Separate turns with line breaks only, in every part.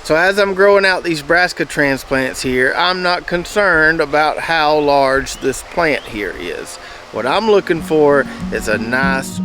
So as I'm growing out these brassica transplants here, I'm not concerned about how large this plant here is. What I'm looking for is a nice...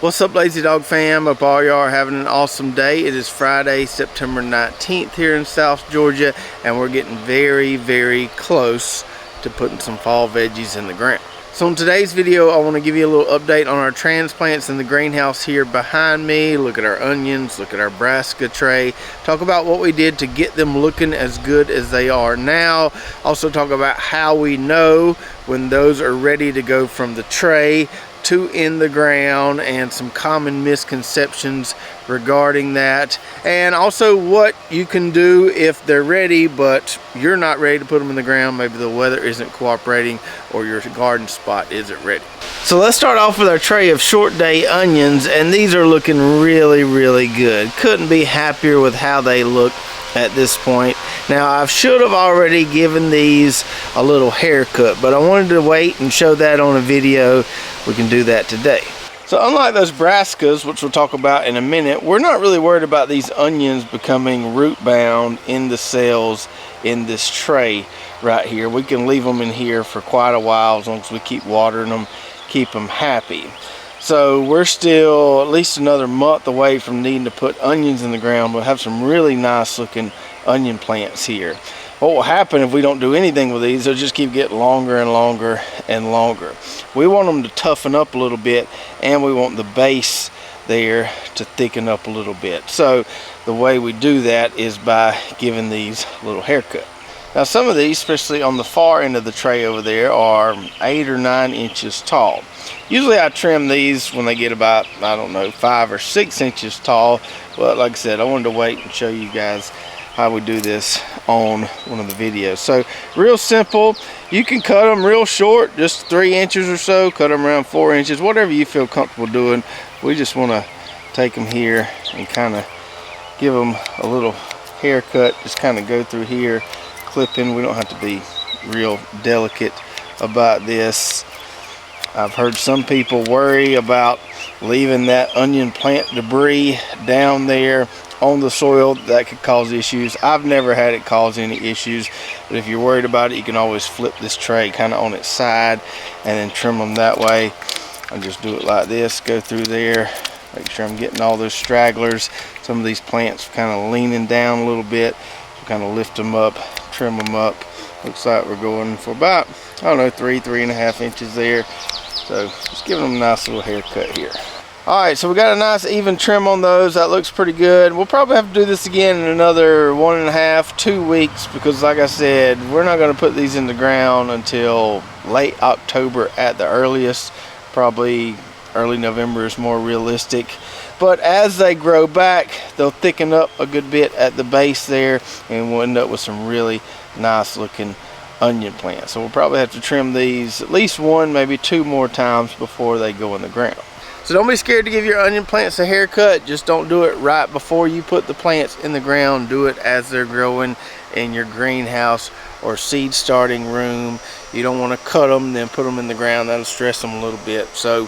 What's up, Lazy Dog fam? Hope all y'all are having an awesome day. It is Friday, September 19th here in South Georgia, and we're getting very, very close to putting some fall veggies in the ground. So in today's video, I want to give you a little update on our transplants in the greenhouse here behind me. Look at our onions, look at our brassica tray. Talk about what we did to get them looking as good as they are now. Also talk about how we know when those are ready to go from the tray to in the ground, and some common misconceptions regarding that, and also what you can do if they're ready but you're not ready to put them in the ground. Maybe the weather isn't cooperating or your garden spot isn't ready. So let's start off with our tray of short day onions, and these are looking really, really good. Couldn't be happier with how they look at this point. Now I should have already given these a little haircut, but I wanted to wait and show that on a video. We can do that today. So unlike those brassicas, which we'll talk about in a minute, we're not really worried about these onions becoming root bound in the cells in this tray right here. We can leave them in here for quite a while as long as we keep watering them, keep them happy. So we're still at least another month away from needing to put onions in the ground. We'll have some really nice looking onion plants here. What will happen if we don't do anything with these, they'll just keep getting longer and longer and longer. We want them to toughen up a little bit, and we want the base there to thicken up a little bit. So the way we do that is by giving these a little haircut. Now some of these, especially on the far end of the tray over there, are 8 or 9 inches tall. Usually I trim these when they get about, I don't know, 5 or 6 inches tall. But like I said, I wanted to wait and show you guys how we do this on one of the videos. So real simple. You can cut them real short, just 3 inches or so. Cut them around 4 inches, whatever you feel comfortable doing. We just want to take them here and kind of give them a little haircut. Just kind of go through here, clipping. We don't have to be real delicate about this. I've heard some people worry about leaving that onion plant debris down there on the soil. That could cause issues. I've never had it cause any issues, but if you're worried about it, you can always flip this tray kind of on its side and then trim them that way. I'll just do it like this, go through there, make sure I'm getting all those stragglers. Some of these plants are kind of leaning down a little bit. Kind of lift them up, trim them up. Looks like we're going for about, I don't know, 3.5 inches there. So just giving them a nice little haircut here. All right, so we got a nice even trim on those. That looks pretty good. We'll probably have to do this again in another 1.5 to 2 weeks, because like I said, we're not going to put these in the ground until late October at the earliest. Probably early November is more realistic. But as they grow back, they'll thicken up a good bit at the base there, and we'll end up with some really nice looking onion plants. So we'll probably have to trim these at least 1, maybe 2 more times before they go in the ground. So don't be scared to give your onion plants a haircut. Just don't do it right before you put the plants in the ground. Do it as they're growing in your greenhouse or seed starting room. You don't want to cut them then put them in the ground. That'll stress them a little bit. So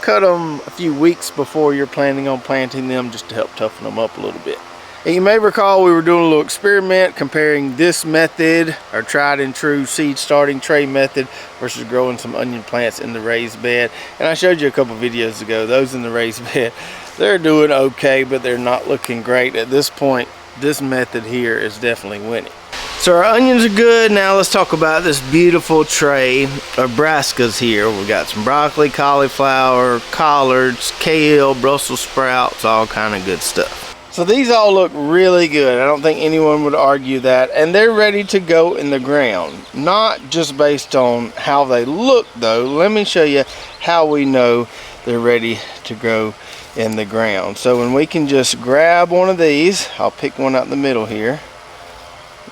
cut them a few weeks before you're planning on planting them, just to help toughen them up a little bit. And you may recall we were doing a little experiment comparing this method, our tried and true seed starting tray method, versus growing some onion plants in the raised bed. And I showed you a couple videos ago, those in the raised bed, they're doing okay, but they're not looking great. At this point, this method here is definitely winning. So our onions are good. Now let's talk about this beautiful tray of brassicas here. We got some broccoli, cauliflower, collards, kale, Brussels sprouts, all kind of good stuff. So these all look really good. I don't think anyone would argue that. And they're ready to go in the ground. Not just based on how they look though. Let me show you how we know they're ready to go in the ground. So when we can just grab one of these, I'll pick one out in the middle here.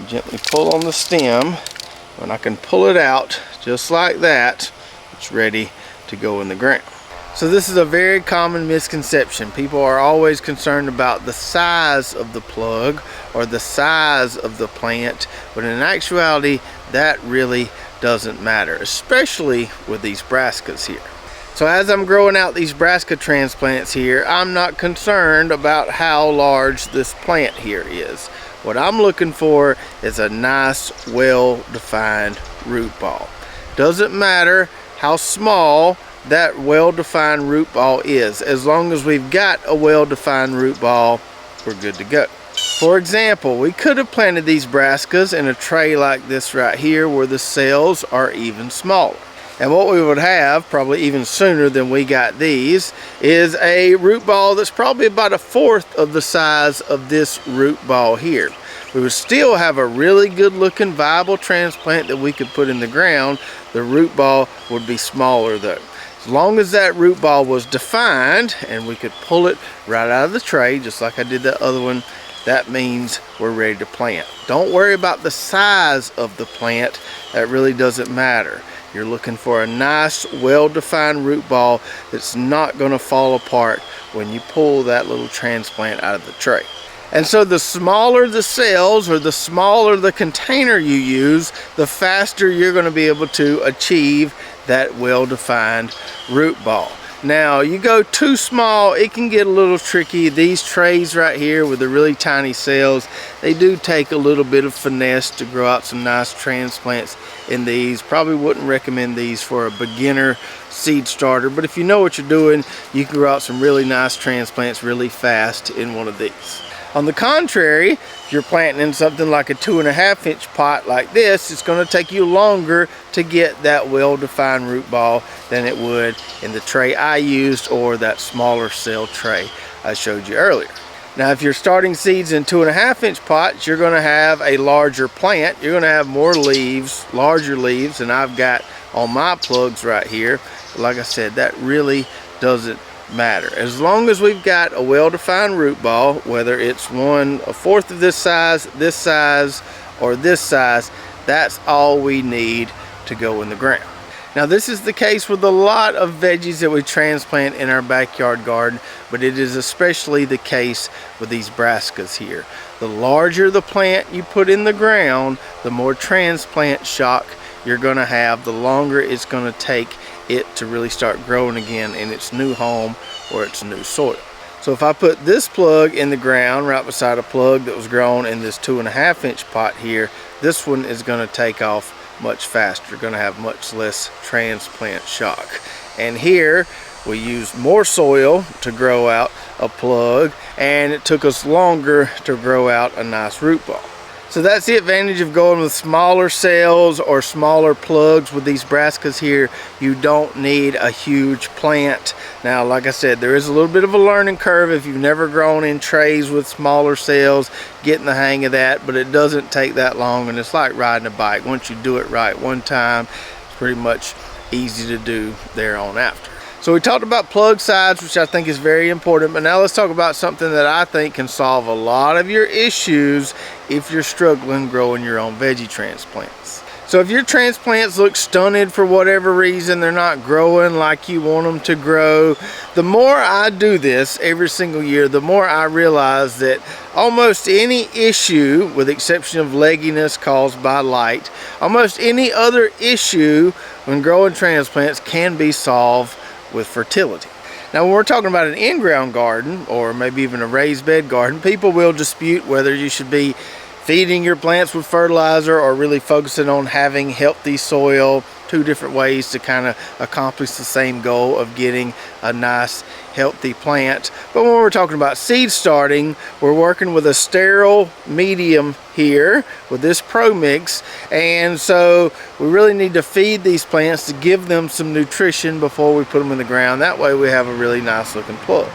Gently pull on the stem. When I can pull it out just like that, it's ready to go in the ground. So this is a very common misconception. People are always concerned about the size of the plug or the size of the plant, but in actuality that really doesn't matter, especially with these brassicas here. So as I'm growing out these brassica transplants here, I'm not concerned about how large this plant here is. What I'm looking for is a nice, well-defined root ball. Doesn't matter how small that well-defined root ball is. As long as we've got a well-defined root ball, we're good to go. For example, we could have planted these brassicas in a tray like this right here where the cells are even smaller. And what we would have, probably even sooner than we got these, is a root ball that's probably about 1/4 of the size of this root ball here. We would still have a really good looking viable transplant that we could put in the ground. The root ball would be smaller though. As long as that root ball was defined and we could pull it right out of the tray, just like I did that other one, that means we're ready to plant. Don't worry about the size of the plant. That really doesn't matter. You're looking for a nice, well-defined root ball that's not going to fall apart when you pull that little transplant out of the tray. And so the smaller the cells or the smaller the container you use, the faster you're going to be able to achieve that well-defined root ball. Now, you go too small, it can get a little tricky. These trays right here with the really tiny cells, they do take a little bit of finesse to grow out some nice transplants in these. Probably wouldn't recommend these for a beginner seed starter, but if you know what you're doing, you can grow out some really nice transplants really fast in one of these. On the contrary, if you're planting in something like a 2.5 inch pot like this, it's going to take you longer to get that well-defined root ball than it would in the tray I used or that smaller cell tray I showed you earlier. Now, if you're starting seeds in 2.5 inch pots, you're going to have a larger plant. You're going to have more leaves, larger leaves than I've got on my plugs right here. But like I said, that really doesn't matter. As long as we've got a well-defined root ball, whether it's 1/4 of this size, or this size, that's all we need to go in the ground. Now, this is the case with a lot of veggies that we transplant in our backyard garden, but it is especially the case with these brassicas here. The larger the plant you put in the ground, the more transplant shock you're going to have, the longer it's going to take it to really start growing again in its new home or its new soil. So if I put this plug in the ground right beside a plug that was grown in this 2.5 inch pot here, this one is going to take off much faster. You're going to have much less transplant shock. And here we used more soil to grow out a plug, and it took us longer to grow out a nice root ball. So that's the advantage of going with smaller cells or smaller plugs with these brassicas here. You don't need a huge plant. Now, like I said, there is a little bit of a learning curve if you've never grown in trays with smaller cells, getting the hang of that, but it doesn't take that long, and it's like riding a bike. Once you do it right one time, it's pretty much easy to do there on after. So we talked about plug size, which I think is very important, but now let's talk about something that I think can solve a lot of your issues if you're struggling growing your own veggie transplants. So if your transplants look stunted for whatever reason, they're not growing like you want them to grow, the more I do this every single year, the more I realize that almost any issue, with the exception of legginess caused by light, almost any other issue when growing transplants can be solved with fertility. Now, when we're talking about an in-ground garden or maybe even a raised bed garden, people will dispute whether you should be feeding your plants with fertilizer or really focusing on having healthy soil. Two different ways to kind of accomplish the same goal of getting a nice healthy plant. But when we're talking about seed starting, we're working with a sterile medium here with this Pro Mix, and so we really need to feed these plants to give them some nutrition before we put them in the ground. That way we have a really nice looking plug.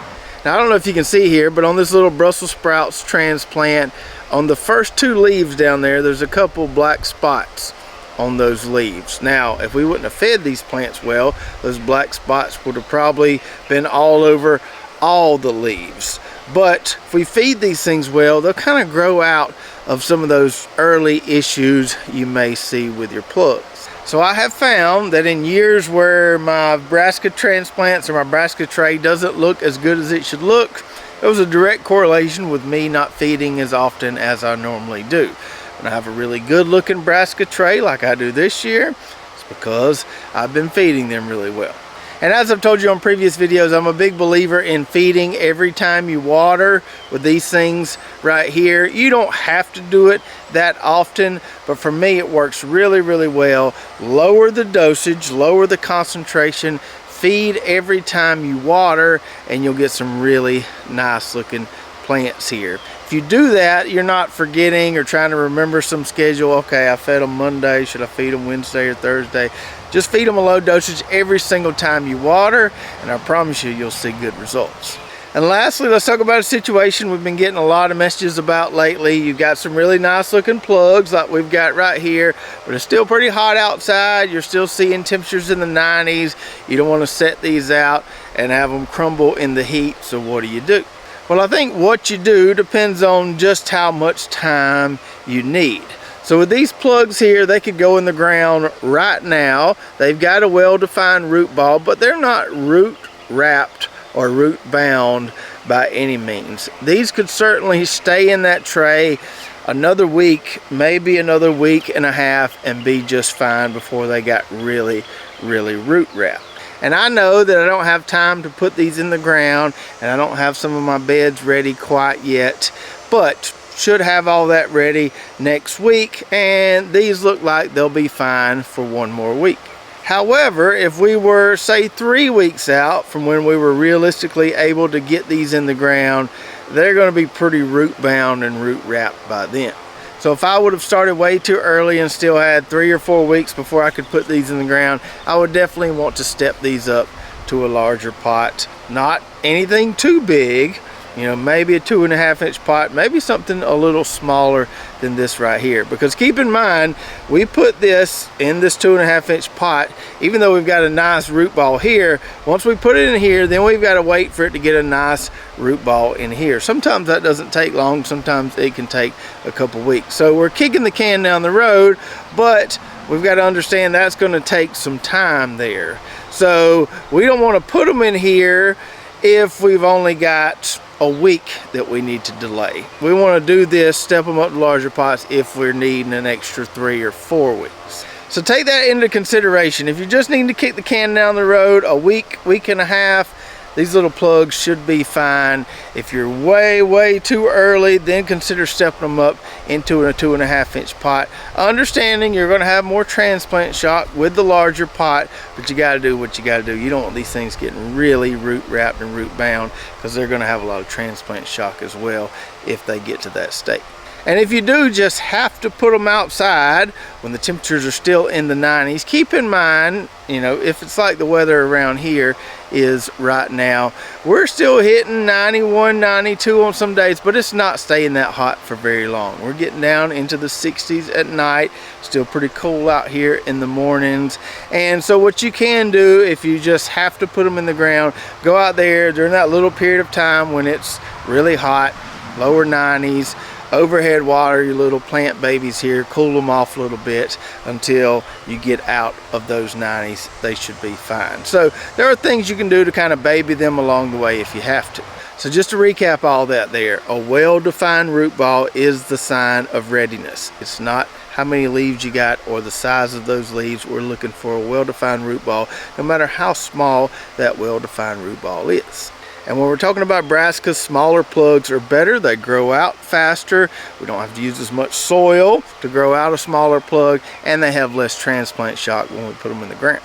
Now, I don't know if you can see here, but on this little Brussels sprouts transplant, on the first 2 leaves down there, there's a couple black spots on those leaves. Now, if we wouldn't have fed these plants well, those black spots would have probably been all over all the leaves. But if we feed these things well, they'll kind of grow out of some of those early issues you may see with your plugs. So I have found that in years where my brassica transplants or my brassica tray doesn't look as good as it should look, there was a direct correlation with me not feeding as often as I normally do. When I have a really good looking brassica tray like I do this year, it's because I've been feeding them really well. And as I've told you on previous videos, I'm a big believer in feeding every time you water with these things right here. You don't have to do it that often, but for me it works really, really well. Lower the dosage, lower the concentration, feed every time you water, and you'll get some really nice looking plants here. If you do that, you're not forgetting or trying to remember some schedule. Okay, I fed them Monday, should I feed them Wednesday or Thursday? Just feed them a low dosage every single time you water, and I promise you, you'll see good results. And lastly, let's talk about a situation we've been getting a lot of messages about lately. You've got some really nice looking plugs like we've got right here, but it's still pretty hot outside. You're still seeing temperatures in the 90s. You don't want to set these out and have them crumble in the heat, so what do? Well, I think what you do depends on just how much time you need. So with these plugs here, they could go in the ground right now. They've got a well-defined root ball, but they're not root wrapped or root bound by any means. These could certainly stay in that tray another week, maybe another week and a half, and be just fine before they got really, really root wrapped. And I know that I don't have time to put these in the ground, and I don't have some of my beds ready quite yet, but should have all that ready next week, and these look like they'll be fine for one more week. However, if we were, say, 3 weeks out from when we were realistically able to get these in the ground, they're going to be pretty root bound and root wrapped by then. So if I would have started way too early and still had 3 or 4 weeks before I could put these in the ground, I would definitely want to step these up to a larger pot. Not anything too big, you know, maybe a 2.5 inch pot, maybe something a little smaller than this right here. Because keep in mind, we put this in this 2.5 inch pot, even though we've got a nice root ball here. Once we put it in here, then we've got to wait for it to get a nice root ball in here. Sometimes that doesn't take long, sometimes it can take a couple weeks. So we're kicking the can down the road, but we've got to understand that's going to take some time there. So we don't want to put them in here if we've only got a week that we need to delay. We want to do this, step them up to larger pots if we're needing an extra 3 or 4 weeks. So take that into consideration. If you just need to kick the can down the road a week, week and a half, these little plugs should be fine. If you're way too early, then consider stepping them up into a 2.5 inch pot. Understanding you're going to have more transplant shock with the larger pot, but you got to do what you got to do. You don't want these things getting really root wrapped and root bound, because they're going to have a lot of transplant shock as well if they get to that state. And if you do just have to put them outside when the temperatures are still in the 90s, keep in mind, you know, if it's like the weather around here is right now, we're still hitting 91, 92 on some days, but it's not staying that hot for very long. We're getting down into the 60s at night, still pretty cool out here in the mornings. And so what you can do, if you just have to put them in the ground, go out there during that little period of time when it's really hot, lower 90s, overhead water your little plant babies here, cool them off a little bit until you get out of those 90s. They should be fine. So there are things you can do to kind of baby them along the way if you have to. So just to recap all that there, a well-defined root ball is the sign of readiness. It's not how many leaves you got or the size of those leaves. We're looking for a well-defined root ball, no matter how small that well-defined root ball is. And when we're talking about brassicas, smaller plugs are better. They grow out faster. We don't have to use as much soil to grow out a smaller plug, and they have less transplant shock when we put them in the ground.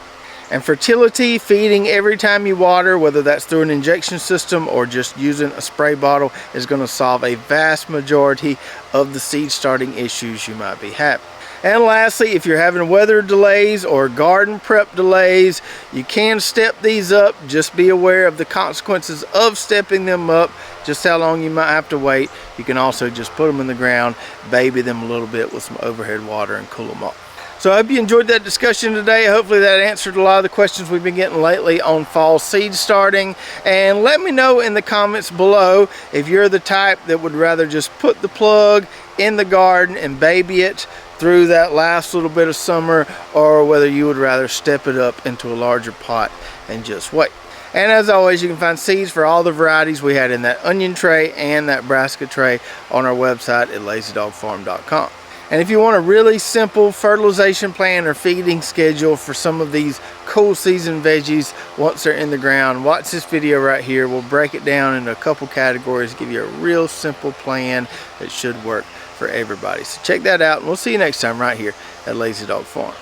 And fertility, feeding every time you water, whether that's through an injection system or just using a spray bottle, is going to solve a vast majority of the seed starting issues you might be having. And lastly, if you're having weather delays or garden prep delays, you can step these up. Just be aware of the consequences of stepping them up, just how long you might have to wait. You can also just put them in the ground, baby them a little bit with some overhead water, and cool them off. So I hope you enjoyed that discussion today. Hopefully that answered a lot of the questions we've been getting lately on fall seed starting. And let me know in the comments below if you're the type that would rather just put the plug in the garden and baby it through that last little bit of summer, or whether you would rather step it up into a larger pot and just wait. And as always, you can find seeds for all the varieties we had in that onion tray and that brassica tray on our website at lazydogfarm.com. And if you want a really simple fertilization plan or feeding schedule for some of these cool season veggies once they're in the ground. Watch this video right here. We'll break it down into a couple categories, give you a real simple plan that should work for everybody. So check that out, and we'll see you next time right here at Lazy Dog Farm.